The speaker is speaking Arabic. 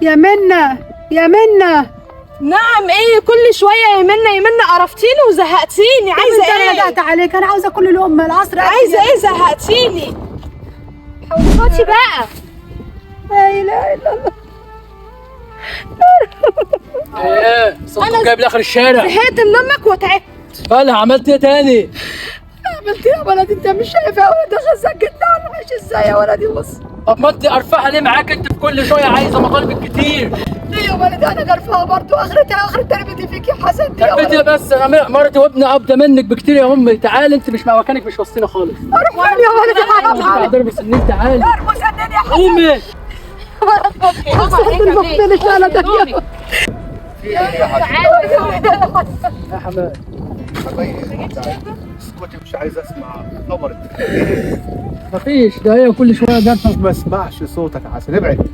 يا منى يا منى. نعم ايه كل شويه يا منى قرفتيني وزهقتيني. عايزه ايه؟ انا رجعت عليك، انا عاوزه كل الام العصر. عايزه ايه؟ زهقتيني. حوضاتي بقى. لا اله الا الله. ايه صوتك جايب لاخر الشارع. زهقت من امك وتعبت. فانا عملت ايه تاني؟ عملت ايه يا ولدي؟ انت مش شايفه يا ولدي غزك جدا؟ انا عايش ازاي يا ولدي؟ بص. طب ما انت قرفانه ليه معاك؟ انت في كل شويه عايزه مطالبك كتير. ليه يا ولدي؟ انا قرفانه برضه. اخر تربيتي فيك يا حسن يا تربيتي ولدي. بس انا مرتي وابني ابدا منك بكتير يا امي. تعالي انت مش مكانك مش وسطينا خالص. اروح فين يا ولدي؟ حرام مش عليك. ضرب سنين. تعالي ارموا سنين يا حسن. قومي. حسن المقتل شالتك يا حماد حبايبي اسكتي، مش عايز اسمع خبر. مفيش، ده هي كل شويه جت. ما اسمعش صوتك عشان ابعد.